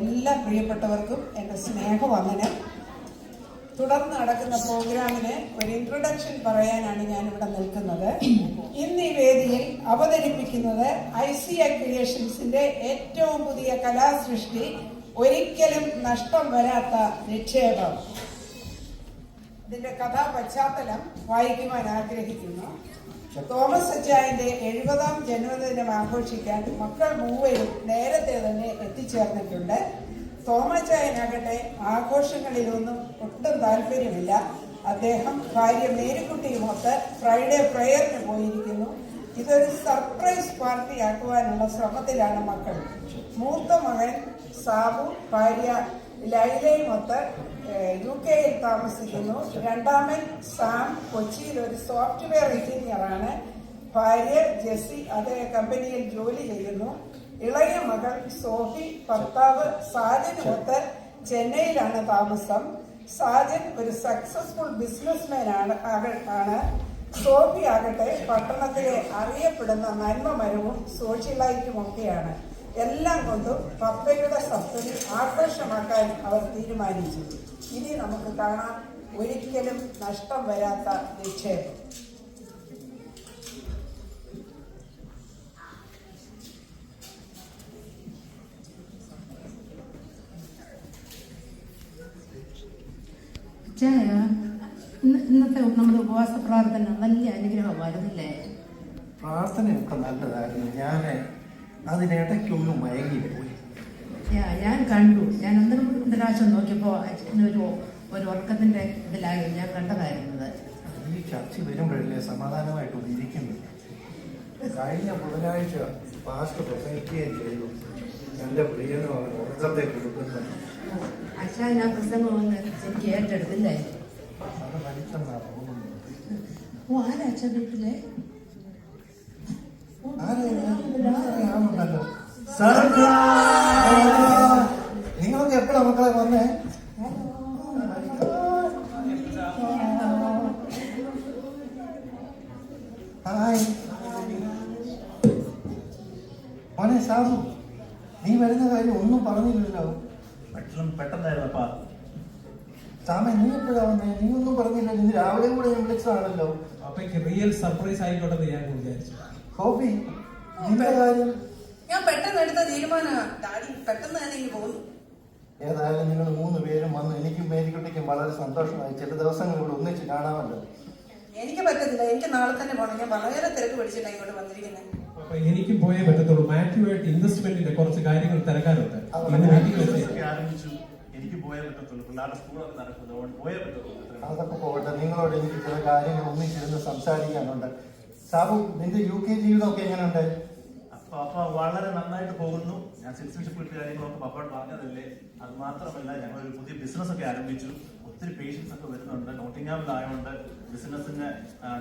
എല്ലാ പ്രിയപ്പെട്ടവർക്കും എൻ്റെ സ്നേഹവന്ദനം. തുടർന്ന് നടക്കുന്ന പ്രോഗ്രാമിന് ഒരു ഇൻട്രൊഡക്ഷൻ പറയാനാണ് ഞാനിവിടെ നിൽക്കുന്നത്. ഇന്ന് ഈ വേദിയിൽ അവതരിപ്പിക്കുന്നത് ICI ക്രിയേഷൻസിന്റെ ഏറ്റവും പുതിയ കലാസൃഷ്ടി ഒരിക്കലും നഷ്ടം വരാത്ത നിക്ഷേപം. ഇതിന്റെ കഥാ പശ്ചാത്തലം വായിക്കുവാൻ ആഗ്രഹിക്കുന്നു. തോമസ് അച്ചായന്റെ 70ാം ജന്മദിനം ആഘോഷിക്കാൻ മക്കൾ മൂവരും നേരത്തെ തന്നെ എത്തിച്ചേർന്നിട്ടുണ്ട്. തോമച്ചായനാകട്ടെ ആഘോഷങ്ങളിലൊന്നും ഒട്ടും താല്പര്യമില്ല. അദ്ദേഹം ഭാര്യ മേരിക്കുട്ടിയുമൊത്ത് ഫ്രൈഡേ പ്രയറിന് പോയിരിക്കുന്നു. ഇതൊരു സർപ്രൈസ് പാർട്ടി ആക്കുവാനുള്ള ശ്രമത്തിലാണ് മക്കൾ. മൂത്ത മകൻ സാബു ഭാര്യ ലൈലയുമൊത്ത് UK താമസിക്കുന്നു. രണ്ടാമൻ സാം കൊച്ചിയിൽ ഒരു സോഫ്റ്റ്വെയർ എഞ്ചിനീയറാണ്. ഭാര്യ ജെസ്സി അതേ കമ്പനിയിൽ ജോലി ചെയ്യുന്നു. ഇളയ മകൾ സോഫി ഭർത്താവ് സാജനുമൊത്ത് ചെന്നൈയിലാണ് താമസം. സാജൻ ഒരു സക്സസ്ഫുൾ ബിസിനസ്മാൻ ആണ്. സോഫി ആകട്ടെ പട്ടണത്തിലെ അറിയപ്പെടുന്ന നന്മമരവും സോഷ്യലൈറ്റുമൊക്കെയാണ്. എല്ലാം കൊണ്ടും പപ്പയുടെ സപ്തതി ആഘോഷമാക്കാൻ അവർ തീരുമാനിച്ചു. ഇനി നമുക്ക് കാണാം ഒരിക്കലും നഷ്ടം വരാത്ത നിക്ഷേപം. ഇന്നത്തെ നമ്മുടെ ഉപവാസ പ്രാർത്ഥന വലിയ അനുഗ്രഹമായിരുന്നില്ലേ? പ്രാർത്ഥനയൊക്കെ നല്ലതായിരുന്നു. ഞാൻ അതിനിടയ്ക്കൊന്നും മയങ്ങിപ്പോയി. ഞാൻ കണ്ടു. ഞാൻ ഒന്നിനും പ്രാവശ്യം നോക്കിയപ്പോൾ ഒരു ഉറക്കത്തിന്റെ ഇതിലായി ഞാൻ കണ്ടതായിരുന്നത്. ഈ ചർച്ച വരുമ്പോഴല്ലേ സമാധാനമായിട്ടൊന്ന് ഇരിക്കുന്നത്. കഴിഞ്ഞ ബുധനാഴ്ച പാസ്റ്റ് പ്രസംഗിക്കുകയും ചെയ്തു. എൻ്റെ പ്രിയനും അവൻ ഉറക്കത്തെ കൊടുക്കുന്നത്. അച്ഛാ ഞാൻ പ്രസംഗം ഒന്ന് എനിക്ക് ഏറ്റെടുത്തില്ലേ? അത് മരിച്ചെന്നാ തോന്നുന്നു. ആരാ അച്ഛൻ വീട്ടിലെ? നിങ്ങളൊക്കെ എപ്പോഴാ മക്കളെ വന്നേ? ഹായ് മോനെ സാബു, നീ വരുന്ന കാര്യം ഒന്നും പറഞ്ഞില്ലല്ലോ. പെട്ടെന്നായിരുന്നപ്പാ. സാമ നീ എപ്പോഴാ വന്നേ? നീ ഒന്നും പറഞ്ഞില്ല. ഇന്ന് രാവിലെ കൂടെ ഞാൻ വിളിച്ചതാണല്ലോ. അപ്പയ്ക്ക് റിയൽ സർപ്രൈസ് ആയിക്കോട്ടെ ഞാൻ വിചാരിച്ചു. കോപ്പി നിന്റെ കാര്യം ഞാൻ പെട്ടെന്ന് എടുത്ത തീരുമാനമാണ് ഡാഡി. പെട്ടെന്ന് തന്നെ ഇനി പോകുന്നു. ഏതായാലും നിങ്ങൾ 3 പേരും വന്ന് എനിക്കും മേരിക്കുട്ടിക്കും വളരെ സന്തോഷമായി. ചില ദിവസങ്ങൾ ഇവിടെ ഒന്നിച്ച് കാണാമല്ലോ. എനിക്ക് പറ്റത്തില്ല. എനിക്ക് നാളെ തന്നെ പോകണം. ഞാൻ വളരെ തിരക്ക് പിടിച്ചിട്ടാണ് ഇങ്ങോട്ട് വന്നിരിക്കുന്നത്. അപ്പൊ എനിക്കും പോയേ പറ്റത്തുള്ളൂ. മാത്യുവായിട്ട് ഇൻവെസ്റ്റ്മെന്റിന്റെ കുറച്ച് കാര്യങ്ങൾ തിരക്കാറുണ്ട്. എനിക്ക് പോയേ പറ്റത്തുള്ളൂ. പിള്ളേരുടെ സ്കൂളൊക്കെ നടക്കുന്നത് പോയേ പറ്റത്തുള്ളൂ. അതൊക്കെ പോകട്ടെ. നിങ്ങളോട് എനിക്ക് ചില കാര്യങ്ങൾ ഒന്നിച്ചിരുന്ന് സംസാരിക്കാനുണ്ട്. സാബു, നിന്റെ UK ജീവിതമൊക്കെ എങ്ങനെയുണ്ട്? അപ്പൊ വളരെ നന്നായിട്ട് പോകുന്നു. ഞാൻ സിറ്റിസൺഷിപ്പ് കാര്യങ്ങളൊക്കെ പപ്പോട് പറഞ്ഞതല്ലേ. അത് മാത്രമല്ല, ഞങ്ങളൊരു പുതിയ ബിസിനസ് ഒക്കെ ആരംഭിച്ചു. ഒത്തിരി പേഷ്യൻസ് ഒക്കെ വരുന്നുണ്ട്. നോട്ടിങ്ങാമിലായതുകൊണ്ട് ബിസിനസ്സിന്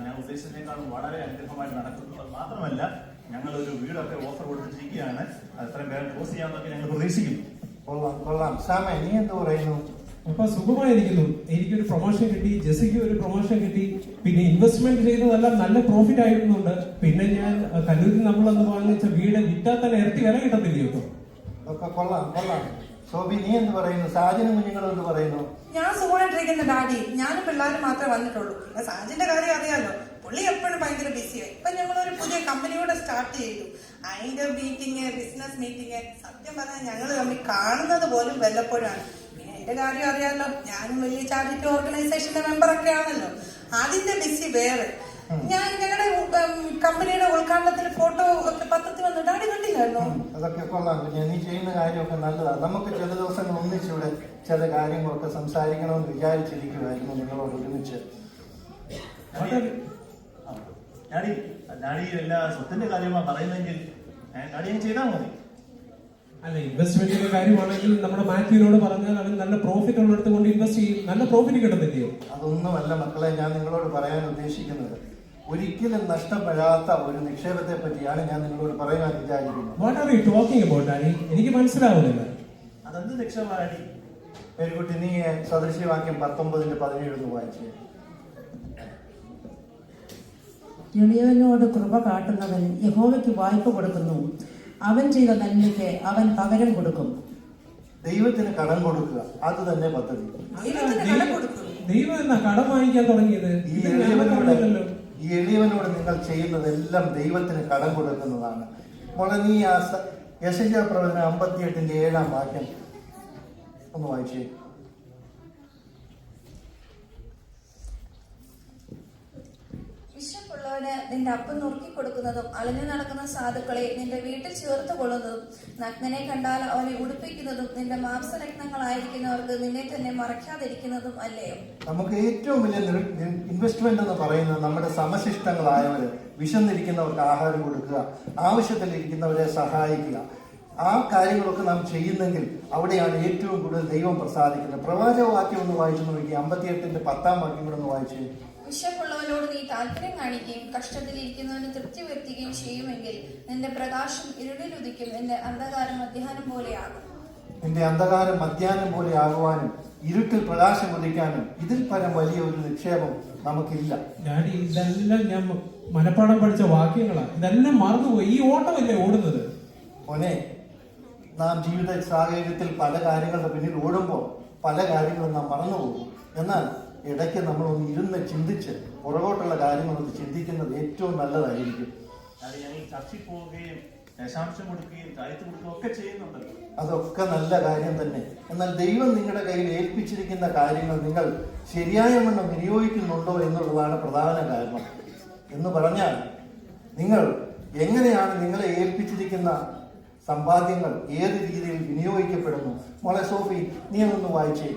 ഞാൻ ഉദ്ദേശിച്ചതിനേക്കാളും വളരെ അനുഗ്രഹമായിട്ട് നടക്കുന്നു. അത് മാത്രമല്ല, ഞങ്ങളൊരു വീടൊക്കെ ഓഫർ കൊടുത്തിരിക്കുകയാണ്. അത് എത്രയും വേഗം ക്ലോസ് ചെയ്യാമെന്നൊക്കെ ഞങ്ങൾ പ്രതീക്ഷിക്കുന്നു. കൊള്ളാം കൊള്ളാം. സാമേ, നീ എന്ത് പറയുന്നു? അപ്പൊ സുഖമായിരിക്കുന്നു. എനിക്കൊരു പ്രൊമോഷൻ കിട്ടി, ജെസിക്ക് ഒരു പ്രൊമോഷൻ കിട്ടി. പിന്നെ ഇൻവെസ്റ്റ്മെന്റ് ചെയ്തതെല്ലാം നല്ല പ്രോഫിറ്റ് ആയിരുന്നുണ്ട്. പിന്നെ ഞാൻ കല്ലൂരിൽ നമ്മളന്ന് വാങ്ങിച്ച വീട് വിറ്റാൽ തന്നെ ഇരട്ടി വില കിട്ടത്തില്ലയോ? ഒക്കെ കൊള്ളാം കൊള്ളാം. സോബി, നീ എന്ത് പറയുന്നു? സാജനും കുഞ്ഞുങ്ങളും എന്ത് പറയുന്നു? ഞാൻ സുഖമായിട്ടിരിക്കുന്ന ഡാഡി. ഞാനും പിള്ളേരും മാത്രമേ വന്നിട്ടുള്ളൂ. പിന്നെ സാജിന്റെ കാര്യം അറിയാലോ, പുള്ളി എപ്പോഴും ഭയങ്കര ബിസിയായി. ഇപ്പൊ ഞങ്ങളൊരു പുതിയ കമ്പനിയോടെ സ്റ്റാർട്ട് ചെയ്തു. അതിന്റെ മീറ്റിംഗ്, ബിസിനസ് മീറ്റിംഗ്, സത്യം പറഞ്ഞാൽ ഞങ്ങൾ തമ്മിൽ കാണുന്നത് പോലും വല്ലപ്പോഴാണ്. പിന്നെ എന്റെ കാര്യം അറിയാലോ, ഞാനും വലിയ ചാരിറ്റി ഓർഗനൈസേഷന്റെ മെമ്പറൊക്കെ ആണല്ലോ. അതിന്റെ ബിസി വേറെ. ഞാൻ ഞങ്ങളുടെ കമ്പനിയുടെ ഉദ്ഘാടനത്തിന് ഫോട്ടോ ഒക്കെ പത്രത്തിൽ വന്നു. ഡാഡി കണ്ടില്ലായിരുന്നോ? അതൊക്കെ കൊള്ളാം. നീ ചെയ്യുന്ന കാര്യമൊക്കെ നല്ലതാണ്. നമുക്ക് ചില ദിവസങ്ങൾ ഒന്നിച്ചിവിടെ ചില കാര്യങ്ങളൊക്കെ സംസാരിക്കണമെന്ന് വിചാരിച്ചിരിക്കുമായിരുന്നു നിങ്ങളോട് ഒരുമിച്ച്. ഡാഡി എല്ലാ സ്വത്തിന്റെ കാര്യമാണ് പറയുന്നതെങ്കിൽ ഡാഡി ചെയ്താൽ മതി. അല്ല, ഇൻവെസ്റ്റ്മെന്റിന്റെ കാര്യമാണെങ്കിൽ നമ്മുടെ മാത്യുവിനോട് പറഞ്ഞാൽ അവൻ നല്ല പ്രോഫിറ്റ് ഉള്ളിടത്ത് കൊണ്ട് ഇൻവെസ്റ്റ് ചെയ്യും. നല്ല പ്രോഫിറ്റ് കിട്ടത്തില്ലയോ? അതൊന്നുമല്ല മക്കളെ ഞാൻ നിങ്ങളോട് പറയാൻ ഉദ്ദേശിക്കുന്നത്. ഒരിക്കലും നഷ്ടപ്പെടാത്ത ഒരു നിക്ഷേപത്തെ പറ്റിയാണ് ഞാൻ നിങ്ങളോട് പറയാൻ വിചാരിക്കുന്നത്. What are you talking about daddy? എനിക്ക് മനസ്സിലാവുന്നില്ല. അതെന്ത് നിക്ഷേപമാണ്? മേരിക്കുട്ടി, നീ സദൃശ്യവാക്യം 19:17 വായിച്ചേ. എളിയവനോട് കൃപ കാട്ടുന്നവൻ യഹോവയ്ക്ക് വായ്പ കൊടുക്കുന്നു. അവൻ ചെയ്ത നന്മയ്ക്ക് അവൻ പകരം കൊടുക്കും. ദൈവത്തിന് കടം കൊടുക്കുക, അത് തന്നെ പദ്ധതി. ദൈവത്തിന് കടം കൊടുക്കും. ദൈവം എന്നാ കടം വാങ്ങിക്കാൻ തുടങ്ങിയത്? ഈ ഇത് ഞങ്ങൾ പറഞ്ഞില്ലല്ലോ. എളിയവനോട് നിങ്ങൾ ചെയ്യുന്നതെല്ലാം ദൈവത്തിന് കടം കൊടുക്കുന്നതാണ്. മോളെ, നീ ആ യെശയ്യാ പ്രവചനം 58-7 വാക്യം ഒന്ന് വായിച്ചേ. വിശപ്പുള്ളവന് നിന്റെ അപ്പം നുറുക്കി കൊടുക്കുന്നതും അലഞ്ഞു നടക്കുന്ന സാധുക്കളെ നിന്റെ വീട്ടിൽ ചേർത്ത് കൊള്ളുന്നതും നഗ്നനെ കണ്ടാൽ അവനെ ഉടുപ്പിക്കുന്നതും നിന്റെ മാംസരത്നങ്ങളായിരിക്കുന്നവർക്ക് നിന്നെ തന്നെ മറയ്ക്കാതിരിക്കുന്നതും അല്ലയോ? നമുക്ക് ഏറ്റവും വലിയ ഇൻവെസ്റ്റ്മെന്റ് എന്ന് പറയുന്നത് നമ്മുടെ സമശിഷ്ടങ്ങളായവര്, വിശന്നിരിക്കുന്നവർക്ക് ആഹാരം കൊടുക്കുക, ആവശ്യത്തിലിരിക്കുന്നവരെ സഹായിക്കുക. ആ കാര്യങ്ങളൊക്കെ നാം ചെയ്യുന്നെങ്കിൽ അവിടെയാണ് ഏറ്റവും കൂടുതൽ ദൈവം പ്രസാദിക്കുന്നത്. പ്രവാചകവാക്യം ഒന്ന് വായിച്ചു നോക്കി, 58-10 വാക്യം കൂടെ ഒന്ന് വായിച്ചു. വിശപ്പുള്ളവനോട് നീ താല്പര്യം കാണിക്കുകയും കഷ്ടത്തിലിരിക്കുന്നവന് തൃപ്തി വരുത്തുകയും ചെയ്യുമെങ്കിൽ നിന്റെ പ്രകാശം ഇരുളിൽ ഉദിക്കും, നിന്റെ അന്ധകാരം മധ്യാഹ്നം പോലെയാകും. നിന്റെ അന്ധകാരം മധ്യാഹ്നം പോലെ ആകുവാനും ഇരുട്ടിൽ പ്രകാശം ഉദിക്കാനും ഇതിൽ പരം വലിയ ഒരു നിക്ഷേപം നമുക്കില്ല. ഡാഡി, ഇതെല്ലാം ഞാൻ മനപ്പാഠം പഠിച്ച വാക്യങ്ങളാ. ഇതെല്ലാം മറന്നുപോയി. ഈ ഓട്ടമല്ലേ ഓടുന്നത്? മോനെ, നാം ജീവിത സാഹചര്യത്തിൽ പല കാര്യങ്ങളുടെ പിന്നിൽ ഓടുമ്പോൾ പല കാര്യങ്ങളും നാം മറന്നുപോകും. എന്നാൽ ഇടയ്ക്ക് നമ്മളൊന്ന് ഇരുന്ന് ചിന്തിച്ച് പുറകോട്ടുള്ള കാര്യങ്ങളൊന്ന് ചിന്തിക്കുന്നത് ഏറ്റവും നല്ലതായിരിക്കും. അത് ഞങ്ങൾ ചർച്ചയിൽ പോവുകയും ദശാംശം കൊടുക്കുകയും താഴ്ത്തു കൊടുക്കുകയും ഒക്കെ ചെയ്യുന്നുണ്ടല്ലോ. അതൊക്കെ നല്ല കാര്യം തന്നെ. എന്നാൽ ദൈവം നിങ്ങളുടെ കയ്യിൽ ഏൽപ്പിച്ചിരിക്കുന്ന കാര്യങ്ങൾ നിങ്ങൾ ശരിയായ വണ്ണം വിനിയോഗിക്കുന്നുണ്ടോ എന്നുള്ളതാണ് പ്രധാന കാരണം. എന്ന് പറഞ്ഞാൽ നിങ്ങൾ എങ്ങനെയാണ് നിങ്ങളെ ഏൽപ്പിച്ചിരിക്കുന്ന സമ്പാദ്യങ്ങൾ ഏത് രീതിയിൽ വിനിയോഗിക്കപ്പെടുന്നു? മോളെ സോഫി, നീ ഒന്ന് വായിച്ചേ.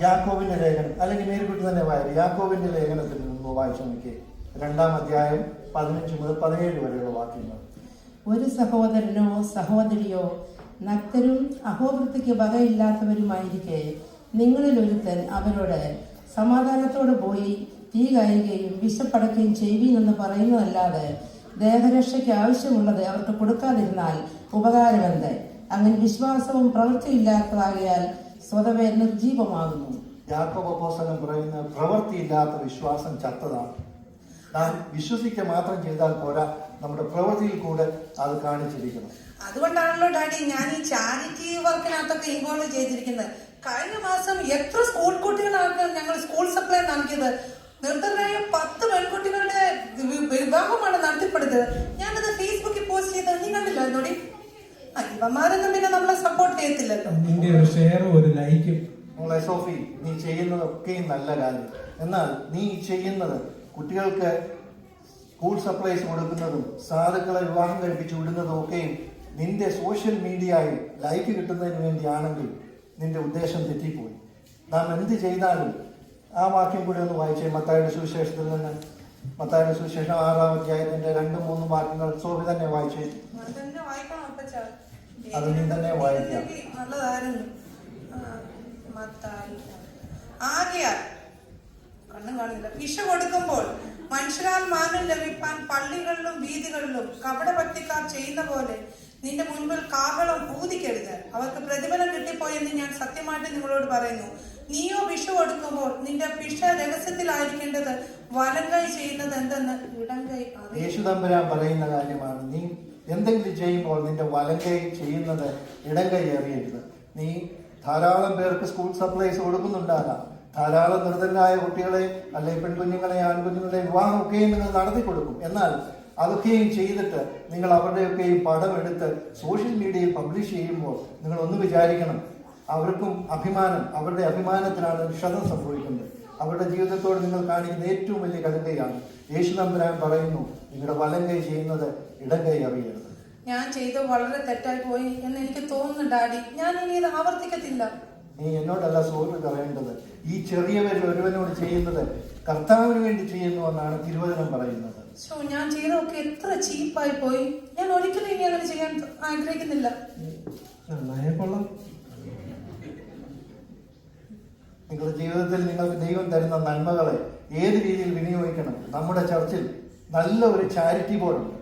യാക്കോബിന്റെ ലേഖനം, അല്ലെങ്കിൽ മേരിക്കുട്ടി തന്നെ വായിക്കും. യാക്കോബിന്റെ ലേഖനത്തിൽ നിന്ന് വായിച്ചു നോക്കിയേ, 2-ാം അധ്യായം 15 മുതൽ 17 വരെയുള്ള വാക്യങ്ങൾ. ഒരു സഹോദരനോ സഹോദരിയോ നഗ്നരും അഹോവൃത്തിക്ക് വകയില്ലാത്തവരുമായിരിക്കെ നിങ്ങളിൽ ഒരുത്തൻ അവരോട് സമാധാനത്തോടെ പോയി തീ കായുകയും വിശപ്പടക്കുകയും ചെയ്യുവീനെന്ന് പറയുന്നതല്ലാതെ ദേഹരക്ഷയ്ക്ക് ആവശ്യമുള്ളത് അവർക്ക് കൊടുക്കാതിരുന്നാൽ ഉപകാരമെന്ത്? അങ്ങനെ വിശ്വാസവും പ്രവൃത്തിയില്ലാത്തതാകിയാൽ സ്വതവേ നിർജീവമാകുന്നു. യാക്കോബ് അപ്പോസ്തലൻ പറയുന്ന പ്രവൃത്തിയില്ലാത്ത വിശ്വാസം ചത്തതാണ്. നാം വിശ്വസിക്കുക മാത്രം ചെയ്താൽ പോരാ, നമ്മുടെ പ്രവൃത്തിയിൽ കൂടെ അത് കാണിച്ചിരിക്കണം. അതുകൊണ്ടാണല്ലോ ഡാഡി ഞാൻ ഈ ചാരിറ്റി വർക്കിനകത്തൊക്കെ ഇൻവോൾവ് ചെയ്തിരിക്കുന്നത്. കഴിഞ്ഞ മാസം എത്ര സ്കൂൾ കുട്ടികളാണ് ഞങ്ങൾ സ്കൂൾ സപ്ലൈ നൽകിയത്. നിർദ്ധരായ 10 പെൺകുട്ടികളുടെ വിവാഹമാണ് നടത്തിപ്പെടുന്നത്. ഞാനത് ഫേസ്ബുക്കിൽ പോസ്റ്റ് ചെയ്തത് നീ കണ്ടില്ല നോടി. ഇവന്മാരൊന്നും പിന്നെ നമ്മളെ സപ്പോർട്ട് ചെയ്യത്തില്ലല്ലോ. നിന്റെ ഒരു ഷെയറും ഒരു ലൈക്കും. മോളെ സോഫി, നീ ചെയ്യുന്നതൊക്കെയും നല്ല കാര്യം. എന്നാൽ നീ ചെയ്യുന്നത് കുട്ടികൾക്ക് സ്കൂൾ സപ്ലൈസ് കൊടുക്കുന്നതും സാധുക്കളെ വിവാഹം കഴിപ്പിച്ചു വിടുന്നതും ഒക്കെയും നിന്റെ സോഷ്യൽ മീഡിയയിൽ ലൈക്ക് കിട്ടുന്നതിന് വേണ്ടിയാണെങ്കിൽ നിന്റെ ഉദ്ദേശം തെറ്റിപ്പോയി. നാം എന്ത് ചെയ്താലും ആ വാക്യം കൂടി ഒന്ന് വായിച്ചേ. മത്തായിയുടെ സുവിശേഷത്തിൽ നിന്ന്, മത്തായിയുടെ സുവിശേഷം 6-ാം അധ്യായത്തിന്റെ 2-3 വാക്യങ്ങൾ സോഫി തന്നെ വായിച്ചേ. അത് നീ തന്നെ വായിക്കാം. നല്ലതായിരുന്നു. ആകയാൽ കണ്ണും കാണുന്നില്ല. പിശ കൊടുക്കുമ്പോൾ മനുഷ്യരാൽ മാനം ലഭിപ്പാൻ പള്ളികളിലും വീതികളിലും കപടഭക്തിക്കാർ ചെയ്യുന്ന പോലെ നിന്റെ മുൻപിൽ കാഹളം ഊതിക്കരുത്. അവർക്ക് പ്രതിഫലം കിട്ടിപ്പോയെന്ന് ഞാൻ സത്യമായിട്ട് നിങ്ങളോട് പറയുന്നു. നീയോ പിശ കൊടുക്കുമ്പോൾ നിന്റെ പിശ രഹസ്യത്തിലായിരിക്കേണ്ടത് വലങ്കൈ ചെയ്യുന്നത് എന്തെന്ന് ഇടങ്കൈ അറിയും. യേശുദമ്പുരാൻ പറയുന്ന കാര്യമാണ്. നീ എന്തെങ്കിലും ചെയ്യുമ്പോൾ നിന്റെ വലങ്കൈ ചെയ്യുന്നത് ഇടങ്കൈ അറിയരുത്. നീ ധാരാളം പേർക്ക് സ്കൂൾ സപ്ലൈസ് കൊടുക്കുന്നുണ്ടാകാം. ധാരാളം നിർദ്ധനായ കുട്ടികളെ അല്ലെങ്കിൽ പെൺകുഞ്ഞുങ്ങളെ ആൺകുഞ്ഞുങ്ങളെ വിവാഹമൊക്കെയും നിങ്ങൾ നടത്തി കൊടുക്കും. എന്നാൽ അതൊക്കെയും ചെയ്തിട്ട് നിങ്ങൾ അവരുടെയൊക്കെയും പടം എടുത്ത് സോഷ്യൽ മീഡിയയിൽ പബ്ലിഷ് ചെയ്യുമ്പോൾ നിങ്ങൾ ഒന്ന് വിചാരിക്കണം, അവർക്കും അഭിമാനം, അവരുടെ അഭിമാനത്തിനാണ് ക്ഷതം സംഭവിക്കുന്നത്. അവരുടെ ജീവിതത്തോട് നിങ്ങൾ കാണിക്കുന്ന ഏറ്റവും വലിയ കടുകയാണ്. യേശുദമ്പുരാൻ പറയുന്നു, നിങ്ങളുടെ വലങ്കൈ ചെയ്യുന്നത് ഇടങ്കൈ അറിയരുത്. ഞാൻ ചെയ്ത് വളരെ തെറ്റായി പോയി എന്ന് എനിക്ക് തോന്നുന്നു ഡാഡി. ഞാൻ ഇനി ഇത് ആവർത്തിക്കത്തില്ല. നീ എന്നോടല്ല സോറി പറയേണ്ടത്. ഈ ചെറിയവരിൽ ഒരുവനോട് ചെയ്യുന്നത് കർത്താവിന് വേണ്ടി ചെയ്യുന്നു എന്നാണ് തിരുവചനം പറയുന്നത്. ഞാൻ ചെയ്തതൊക്കെ എത്ര ചീപ്പായി പോയി. ഞാൻ ഒരിക്കലും ഇനി അങ്ങനെ ചെയ്യാൻ ആഗ്രഹിക്കുന്നില്ല. നിങ്ങളുടെ ജീവിതത്തിൽ നിങ്ങൾക്ക് ദൈവം തരുന്ന നന്മകളെ ഏത് രീതിയിൽ വിനിയോഗിക്കണം? നമ്മുടെ ചർച്ചിൽ നല്ല ഒരു ചാരിറ്റി ബോർഡുണ്ട്.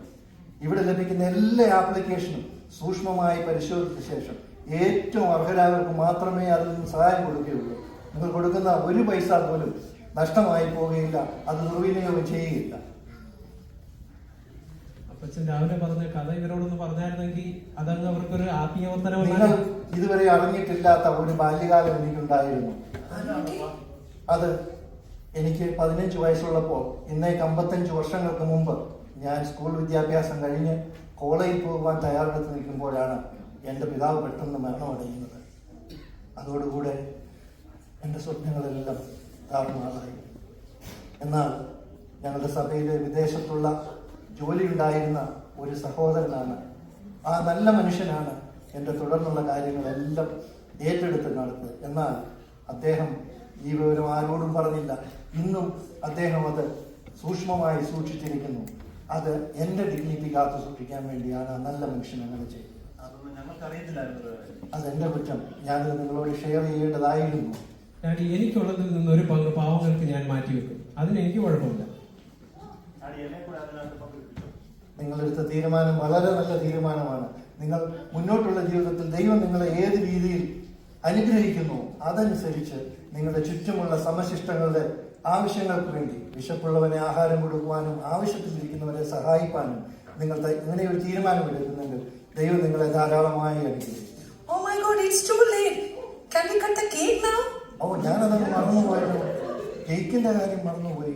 ഇവിടെ ലഭിക്കുന്ന എല്ലാ ആപ്ലിക്കേഷനും സൂക്ഷ്മമായി പരിശോധിച്ച ശേഷം ഏറ്റവും അർഹരായവർക്ക് മാത്രമേ അതിൽ നിന്ന് സഹായം കൊടുക്കുകയുള്ളൂ. നിങ്ങൾ കൊടുക്കുന്ന ഒരു പൈസ പോലും നഷ്ടമായി പോവുകയില്ല, അത് ദുർവിനിയോഗം ചെയ്യുകയില്ല. അപ്പച്ചൻ രാവിലെ പറഞ്ഞ കഥ ഇവരോടൊന്ന് പറഞ്ഞായിരുന്നെങ്കിൽ അതങ്ങ് അവർക്കൊരു നിങ്ങൾ ആത്മീയവർത്തനമല്ല. ഇതുവരെ അറിഞ്ഞിട്ടില്ലാത്ത ഒരു ബാല്യകാലം എനിക്കുണ്ടായിരുന്നു. അത് എനിക്ക് 15 വയസ്സുള്ളപ്പോൾ, ഇന്നേക്ക് 55 വർഷങ്ങൾക്ക് മുമ്പ്, ഞാൻ സ്കൂൾ വിദ്യാഭ്യാസം കഴിഞ്ഞ് കോളേജിൽ പോകുവാൻ തയ്യാറെടുത്ത് നിൽക്കുമ്പോഴാണ് എൻ്റെ പിതാവ് പെട്ടെന്ന് മരണമടയുന്നത്. അതോടുകൂടെ എൻ്റെ സ്വപ്നങ്ങളെല്ലാം താറുമാറായി. എന്നാൽ ഞങ്ങളുടെ സഭയിലെ വിദേശത്തുള്ള ജോലി ഉണ്ടായിരുന്ന ഒരു സഹോദരനാണ്, ആ നല്ല മനുഷ്യനാണ് എൻ്റെ തുടർന്നുള്ള കാര്യങ്ങളെല്ലാം ഏറ്റെടുത്ത് നടത്തുന്നത്. എന്നാൽ അദ്ദേഹം ഈ വിവരം ആരോടും പറഞ്ഞില്ല. ഇന്നും അദ്ദേഹം അത് സൂക്ഷ്മമായി സൂക്ഷിച്ചിരിക്കുന്നു. അത് എൻ്റെ ഡിഗ്നിറ്റി കാത്തു സൂക്ഷിക്കാൻ വേണ്ടിയാണ് ആ നല്ല മനുഷ്യൻ അങ്ങനെ ചെയ്തത്. അതൊന്നും ഞങ്ങൾക്ക് അറിയത്തില്ലായിരുന്നു. അതെന്റെ കുറ്റം. ഞാനത് നിങ്ങളോട് ഷെയർ ചെയ്യേണ്ടതായിരുന്നു. ഡാഡി, എനിക്കുള്ളതിൽ നിന്ന് ഒരു പങ്ക് പാവങ്ങൾക്ക് ഞാൻ മാറ്റിവെക്കും. അതിന് എനിക്ക് കുഴപ്പമില്ല. എന്നെ കൂടെ അതിനകത്ത് പങ്കെടുപ്പിച്ചു. നിങ്ങളെടുത്ത തീരുമാനം വളരെ നല്ല തീരുമാനമാണ്. നിങ്ങൾ മുന്നോട്ടുള്ള ജീവിതത്തിൽ ദൈവം നിങ്ങളെ ഏത് രീതിയിൽ അനുഗ്രഹിക്കുന്നു അതനുസരിച്ച് നിങ്ങളുടെ ചുറ്റുമുള്ള സമശിഷ്ടങ്ങളുടെ ആവശ്യങ്ങൾക്ക് വേണ്ടി, വിശപ്പുള്ളവനെ ആഹാരം കൊടുക്കുവാനും ആവശ്യത്തിലിരിക്കുന്നവരെ സഹായിക്കാനും നിങ്ങൾ ഇങ്ങനെ ഒരു തീരുമാനമെടുക്കുന്നെങ്കിൽ ദൈവം നിങ്ങളെ ധാരാളമായി അനുഗ്രഹിക്കും. Oh my God, it's too late. Can we cut the cake now? ഞാനതൊന്ന് മറന്നുപോയിരുന്നു. കേക്കിന്റെ കാര്യം മറന്നുപോയി.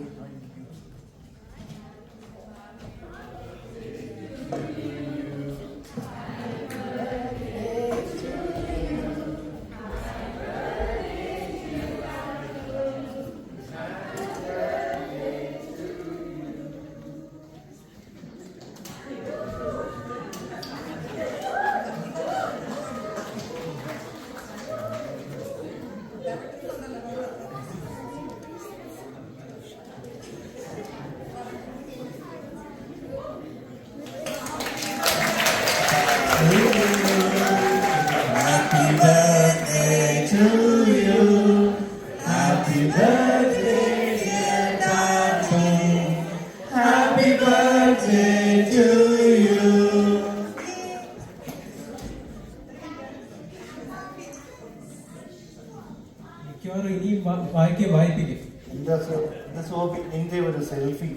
മിക്കവാറും ഇനിയും വായിപ്പിക്കും. നിന്റെ ഒരു സെൽഫി.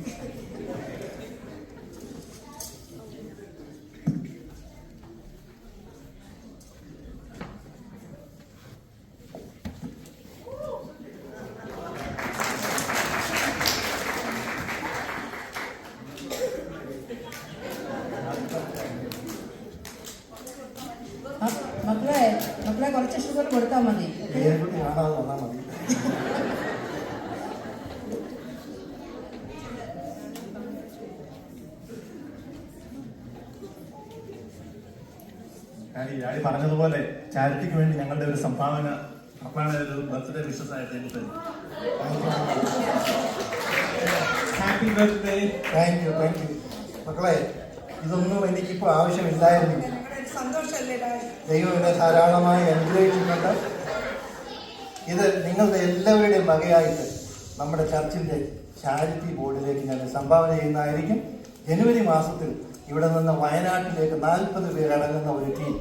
മക്കളെ കുറച്ച് ഷുഗർ കൊടുത്താൽ മതി. പേരുകുട്ടി കാണാതെ വന്നാൽ മതി. ഡാഡി പറഞ്ഞതുപോലെ ചാരിറ്റിക്ക് വേണ്ടി ഞങ്ങളുടെ ഒരു സംഭാവന അപ്പാണ് ഒരു ബർത്ത്ഡേ വിഷസ് ആയിട്ട് എനിക്ക് തരും. Happy birthday. Thank you. മക്കളെ, ഇതൊന്നും എനിക്കിപ്പോൾ ആവശ്യമില്ലായിരുന്നു. സന്തോഷമല്ലേ ഡാഡി? ദൈവം എന്നെ ധാരാളമായി അനുഗ്രഹിച്ചിട്ടുണ്ട്. ഇത് നിങ്ങളുടെ എല്ലാവരുടെയും വകയായിട്ട് നമ്മുടെ ചർച്ചിന്റെ ചാരിറ്റി ബോർഡിലേക്ക് ഞാൻ സംഭാവന ചെയ്യുന്നതായിരിക്കും. ജനുവരി മാസത്തിൽ ഇവിടെ നിന്ന് വയനാട്ടിലേക്ക് 40 പേരടങ്ങുന്ന ഒരു ടീം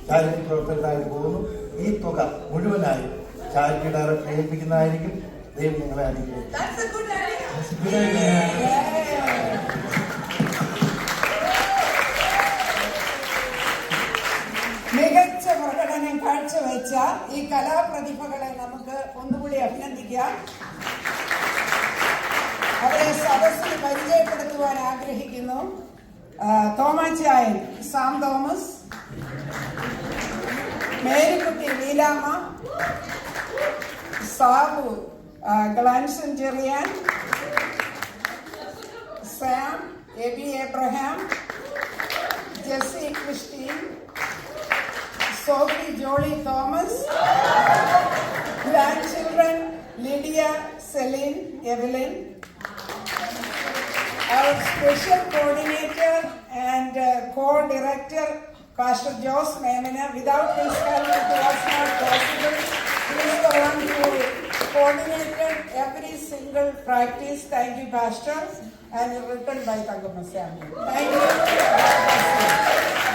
ചാരിറ്റി പ്രവർത്തകരായിട്ട് പോകുന്നു. ഈ തുക മുഴുവനായി ചാരിറ്റി ഡയറക്ടർ ഏൽപ്പിക്കുന്നതായിരിക്കും. ദൈവം നിങ്ങളെ അനുഗ്രഹിക്കും. That's a good idea. മികച്ച പ്രകടനം കാഴ്ചവെച്ച ഈ കലാപ്രതിഭകളെ നമുക്ക് ഒന്നുകൂടി അഭിനന്ദിക്കാം. അവരെ സദസ്സിൽ പരിചയപ്പെടുത്തുവാൻ ആഗ്രഹിക്കുന്നു. തോമാച്ചായൻ Sam Thomas, Marykutty Leelamma, Sabu Glanson Cherian, Sam Aby Abraham, Jessy Christine, Sophie Jolly Thomas, grandchildren Lydia, Celine, Evelyn. Our special coordinator and co-director, Pastor Jose Memina. Without his help, it was not possible. He is the one who coordinated every single practice. Thank you, Pastor. And written by Tangama Samuel. Thank you.